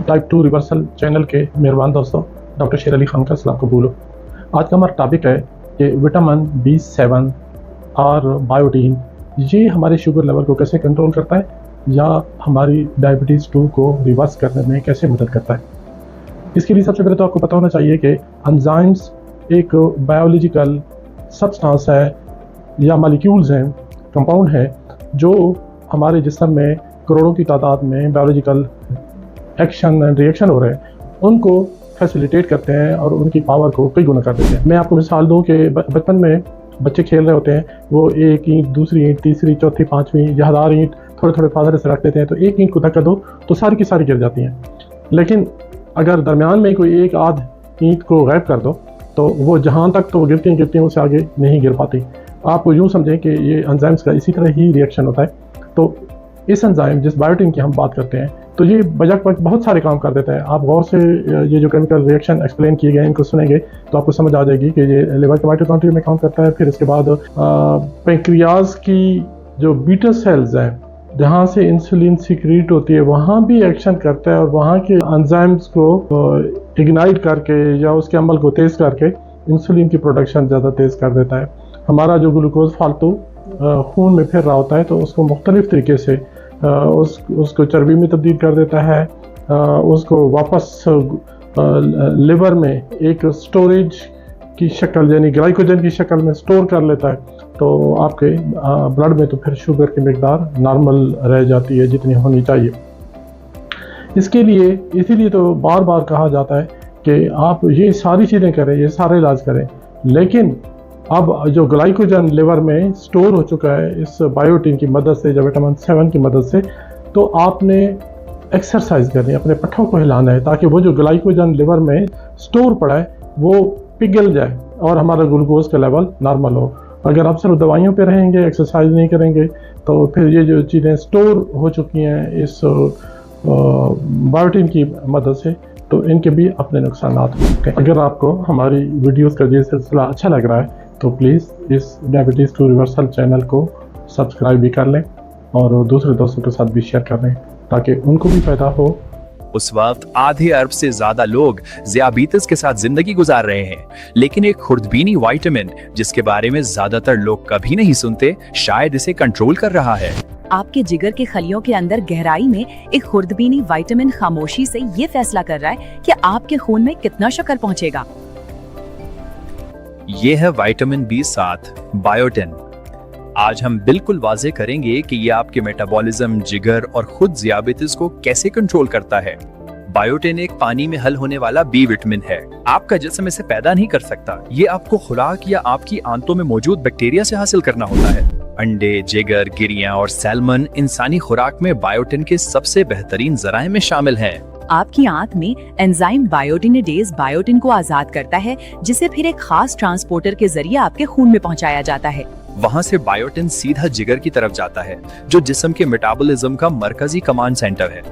Type 2 reversal channel के मेहरबान दोस्तों, डॉक्टर शेर अली खान का सलाम कबूल हो। आज का हमारा टॉपिक है कि विटामिन B7 और बायोटीन ये हमारे शुगर लेवल को कैसे कंट्रोल करता है या हमारी डायबिटीज़ 2 को रिवर्स करने में कैसे मदद करता है। इसके लिए सबसे पहले तो आपको पता होना चाहिए कि एंजाइम्स एक बायोलॉजिकल सब्सटेंस है या मॉलिक्यूल्स हैं, कंपाउंड है जो हमारे जिस्म में करोड़ों की तादाद में बायोलॉजिकल एक्शन एंड रिएक्शन हो रहे हैं, उनको फैसिलिटेट करते हैं और उनकी पावर को कई गुना कर देते हैं। मैं आपको मिसाल दूं कि बचपन में बच्चे खेल रहे होते हैं, वो एक ईंट, दूसरी ईंट, तीसरी, चौथी, पाँचवीं या 1000 ईंट थोड़े थोड़े फासले से रख देते हैं, तो एक ईंट को धक्का दो तो सारी की सारी गिर जाती हैं। लेकिन अगर दरमियान में कोई एक आध ईंट को गायब कर दो तो वो जहाँ तक तो गिरती हैं उससे आगे नहीं गिर पाती। आप यूँ समझें कि ये एंजाइम्स का इसी तरह ही रिएक्शन होता है। तो इस एंजाइम जिस बायोटीन की हम बात करते हैं, तो ये बजट पर बहुत सारे काम कर देता है। आप गौर से ये जो केमिकल रिएक्शन एक्सप्लेन किए गए इनको सुनेंगे तो आपको समझ आ जाएगी कि ये लिवर के माइटोकॉन्ड्रिया में काम करता है। फिर इसके बाद पेंक्रियाज की जो बीटा सेल्स हैं जहाँ से इंसुलिन सीक्रेट होती है वहाँ भी एक्शन करता है और वहाँ के एंजाइम्स को इग्नाइट करके या उसके अमल को तेज़ करके इंसुलिन की प्रोडक्शन ज़्यादा तेज़ कर देता है। हमारा जो ग्लूकोज फालतू खून में फिर रहा होता है तो उसको मुख्तलिफ तरीके से उसको चर्बी में तब्दील कर देता है, उसको वापस लिवर में एक स्टोरेज की शक्ल यानी ग्लाइकोजन की शक्ल में स्टोर कर लेता है। तो आपके ब्लड में तो फिर शुगर की मिकदार नॉर्मल रह जाती है जितनी होनी चाहिए। इसके लिए इसीलिए तो बार बार कहा जाता है कि आप ये सारी चीज़ें करें, ये सारे इलाज करें, लेकिन अब जो ग्लाइकोजन लिवर में स्टोर हो चुका है इस बायोटीन की मदद से या विटामिन 7 की मदद से, तो आपने एक्सरसाइज करनी है, अपने पट्ठों को हिलाना है ताकि वो जो ग्लाइकोजन लिवर में स्टोर पड़ा है वो पिघल जाए और हमारा ग्लूकोज का लेवल नॉर्मल हो। अगर आप सिर्फ दवाइयों पे रहेंगे, एक्सरसाइज नहीं करेंगे, तो फिर ये जो चीज़ें स्टोर हो चुकी हैं इस बायोटीन की मदद से, तो इनके भी अपने नुकसान होते हैं। अगर आपको हमारी वीडियोस का ये सिलसिला अच्छा लग रहा है तो प्लीज़ इस डायबिटीज़ 2 रिवर्सल चैनल को सब्सक्राइब भी कर लें और दूसरे दोस्तों के साथ भी शेयर कर लें ताकि उनको भी फायदा हो। उस वक्त आधे अरब से ज्यादा लोग ज़ियाबीतिस के साथ जिंदगी गुजार रहे हैं, लेकिन एक खुर्दबीनी विटामिन जिसके बारे में ज्यादातर लोग कभी नहीं सुनते, शायद इसे कंट्रोल कर रहा है। आपके जिगर के खलियों के अंदर गहराई में एक खुर्दबीनी विटामिन खामोशी से ये फैसला कर रहा है कि आपके खून में कितना शक्कर पहुंचेगा। ये है विटामिन B7 बायोटिन। आज हम बिल्कुल वाजे करेंगे कि ये आपके मेटाबॉलिज्म, जिगर और खुद ज़ियाबीतिस को कैसे कंट्रोल करता है। बायोटिन एक पानी में हल होने वाला बी विटामिन है। आपका जिस्म इसे पैदा नहीं कर सकता, ये आपको खुराक या आपकी आंतों में मौजूद बैक्टीरिया से हासिल करना होता है। अंडे, जिगर, गिरियां और सैल्मन इंसानी खुराक में बायोटिन के सबसे बेहतरीन जराए में शामिल हैं। आपकी आंत में एंजाइम बायोटिनेडेज बायोटिन को आजाद करता है, जिसे फिर एक खास ट्रांसपोर्टर के जरिए आपके खून में पहुंचाया जाता है। वहां से बायोटिन सीधा जिगर की तरफ जाता है जो जिस्म के मेटाबॉलिज्म का मरकजी कमांड सेंटर है।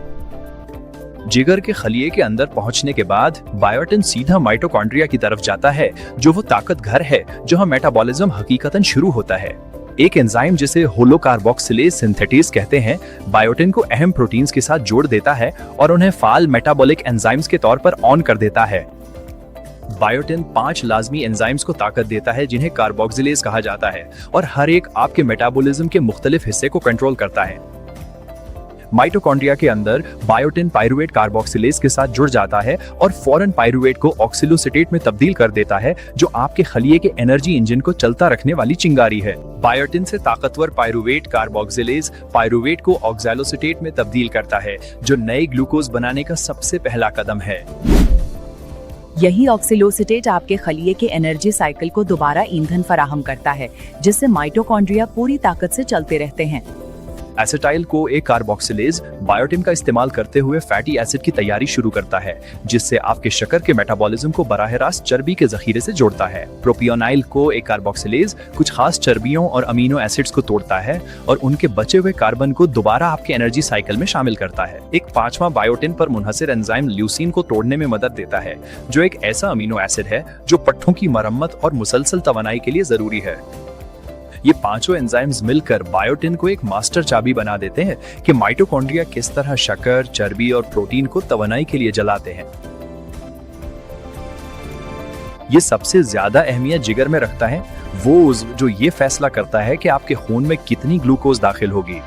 जिगर के खलिए के अंदर पहुंचने के बाद बायोटिन सीधा माइटोकॉन्ड्रिया की तरफ जाता है, जो वो ताकत घर है जहां मेटाबॉलिज्म हकीकतन शुरू होता है। एक एंजाइम जिसे होलोकार्बोक्सिलेज सिंथेटेज कहते हैं, बायोटिन को अहम प्रोटीन्स के साथ जोड़ देता है और उन्हें फाल मेटाबॉलिक एंजाइम्स के तौर पर ऑन कर देता है। बायोटिन 5 लाजमी एंजाइम्स को ताकत देता है जिन्हें कार्बोक्सिलेज कहा जाता है, और हर एक आपके मेटाबॉलिज्म के मुख्तलिफ हिस्से को कंट्रोल करता है। माइटोकॉन्ड्रिया के अंदर बायोटिन पायरुवेट कार्बोक्सिलेज के साथ जुड़ जाता है और फौरन पायरुवेट को ऑक्सिलोसिटेट में तब्दील कर देता है, जो आपके खलिए के एनर्जी इंजन को चलता रखने वाली चिंगारी है। बायोटिन से ताकतवर पायरुवेट कार्बोक्सिलेज पायरुवेट को ऑक्सैलोसिटेट में तब्दील करता है, जो नए ग्लूकोज बनाने का सबसे पहला कदम है। यही ऑक्सिलोसिटेट आपके खलिए के एनर्जी साइकिल को दोबारा ईंधन फराहम करता है, जिससे माइटोकॉन्ड्रिया पूरी ताकत से चलते रहते हैं। एसिटाइल को एक कार्बोक्सिलेज बायोटिन का इस्तेमाल करते हुए फैटी एसिड की तैयारी शुरू करता है, जिससे आपके शक्कर के मेटाबॉलिज्म को बराह रास्त चर्बी के जखीरे से जोड़ता है। प्रोपियोनाइल को एक कार्बोक्सिलेज कुछ खास चर्बियों और अमीनो एसिड्स को तोड़ता है और उनके बचे हुए कार्बन को दोबारा आपके एनर्जी साइकिल में शामिल करता है। एक 5वां बायोटिन पर मुनहसिर एंजाइम ल्यूसीन को तोड़ने में मदद देता है, जो एक ऐसा अमीनो एसिड है जो पट्ठों की मरम्मत और मुसलसल तवानाई के लिए जरूरी है। ये पांचों एंजाइम्स मिलकर बायोटिन को एक मास्टर चाबी बना देते हैं कि माइटोकॉन्ड्रिया किस तरह शक्कर, चर्बी और प्रोटीन को तवानाई के लिए जलाते हैं। ये सबसे ज्यादा अहमियत जिगर में रखता है वो उज़्व जो ये फैसला करता है कि आपके खून में कितनी ग्लूकोज दाखिल होगी।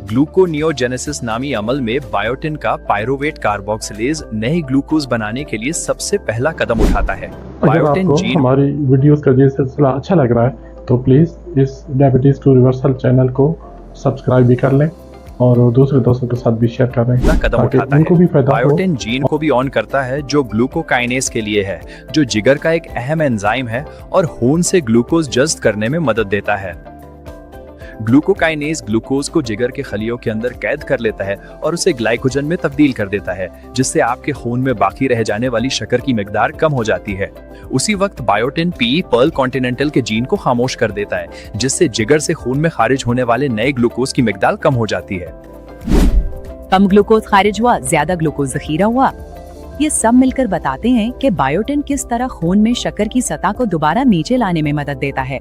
ग्लूकोनियोजेनेसिस नामी अमल में बायोटिन का पायरुवेट कार्बोक्सिलेज नए ग्लूकोज बनाने के लिए सबसे पहला कदम उठाता है। अगर बायोटिन आपको जीन हमारी वीडियोस का ये सिलसिला अच्छा लग रहा है तो प्लीज़ इस डायबिटीज़ टू रिवर्सल चैनल को सब्सक्राइब भी कर लें और दूसरे दोस्तों के साथ भी शेयर कर रहे हैं कदम ताकि उठाता उनको है। भी फायदा हो। बायोटिन जीन को भी ऑन करता है जो ग्लूकोकाइनेज के लिए है, जो जिगर का एक अहम एंजाइम है और खून से ग्लूकोज जज्ब करने में मदद देता है। ग्लूकोकाइनेज ग्लूकोज को जिगर के खलियों के अंदर कैद कर लेता है और उसे ग्लाइकोजन में तब्दील कर देता है, जिससे आपके खून में बाकी रह जाने वाली शक्कर की मिकदार कम हो जाती है। उसी वक्त बायोटिन पी पर्ल कॉन्टिनेंटल के जीन को खामोश कर देता है, जिससे जिगर से खून में खारिज होने वाले नए ग्लूकोज की मिकदार कम हो जाती है। कम ग्लूकोज खारिज हुआ, ज्यादा ग्लूकोज जखीरा हुआ। ये सब मिलकर बताते हैं कि बायोटिन किस तरह खून में शक्कर की सतह को दोबारा नीचे लाने में मदद देता है।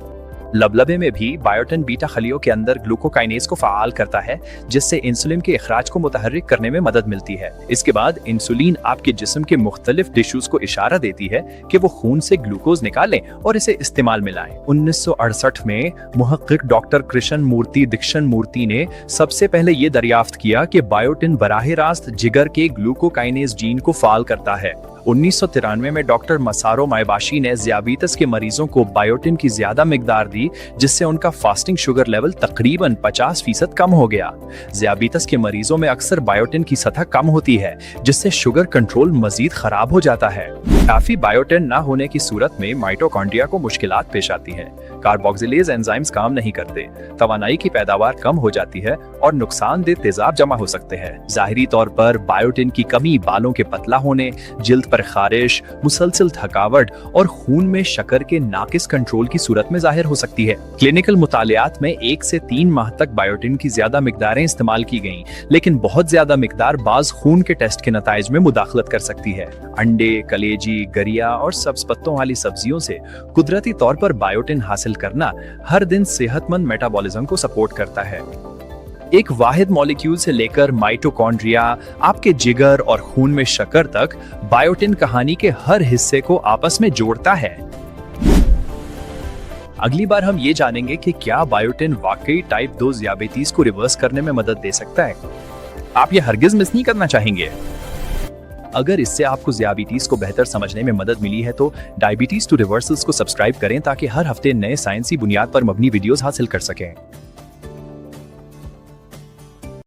लबलबे में भी बायोटिन बीटा खलियों के अंदर ग्लूकोकाइनेज को फाल करता है, जिससे इंसुलिन के इखराज को मुतहर्रिक करने में मदद मिलती है। इसके बाद इंसुलिन आपके जिस्म के मुख्तलिफ टिश्यूज को इशारा देती है कि वो खून से ग्लूकोज निकालें और इसे इस्तेमाल में लाएं। 1968 में मुहक्किक डॉक्टर कृष्ण मूर्ति दीक्षण मूर्ति ने सबसे पहले ये दरियाफ्त किया कि बायोटिन बराह रास्त जिगर के ग्लूकोकाइनेज जीन को फाल करता है। 1993 में डॉक्टर मसारो मायबाशी ने ज़ियाबीतस के मरीजों को बायोटिन की ज्यादा मिकदार दी, जिससे उनका फास्टिंग शुगर लेवल तकरीबन 50% कम हो गया। ज़ियाबीतस के मरीजों में अक्सर बायोटिन की सतह कम होती है, जिससे शुगर कंट्रोल मजीद खराब हो जाता है। काफी बायोटिन ना होने की सूरत में माइटोकॉन्ड्रिया को मुश्किलात पेश आती हैं। कार्बोक्सिलेज एंजाइम्स काम नहीं करते, तवानाई की पैदावार कम हो जाती है और नुकसानदेह तेजाब जमा हो सकते हैं। जाहिरी तौर पर बायोटिन की कमी बालों के पतला होने, जिल्द पर खारिश, मुसलसल थकावट और खून में शक्कर के नाकिस कंट्रोल की सूरत में जाहिर हो सकती है। क्लिनिकल मुतालियात में 1 से 3 माह तक बायोटिन की ज्यादा मिकदारें इस्तेमाल की गईं, लेकिन बहुत ज्यादा मिकदार बाज खून के टेस्ट के नताइज में मुदाखलत कर सकती है। अंडे, कलेजी, गरिया और सब्ज पत्तों वाली सब्जियों से कुदरती तौर पर बायोटिन हासिल करना हर दिन सेहतमंद मेटाबॉलिज्म को सपोर्ट करता है। एक वाहिद मॉलिक्यूल से लेकर माइटोकॉन्ड्रिया, आपके जिगर और खून में शक्कर तक, बायोटिन कहानी के हर हिस्से को आपस में जोड़ता है। अगली बार हम ये जानेंगे कि क्या बायोटिन वाकई टाइप 2 ज़ियाबीतीस को रिवर्स करने में मदद दे सकता है। आप ये हरगिज मिस नहीं करना चाहेंगे। अगर इससे आपको ज़ियाबीतीस को बेहतर समझने में मदद मिली है तो डायबिटीज टू रिवर्सल्स को सब्सक्राइब करें ताकि हर हफ्ते नए साइंसी बुनियाद पर मबनी वीडियोस हासिल कर सकें।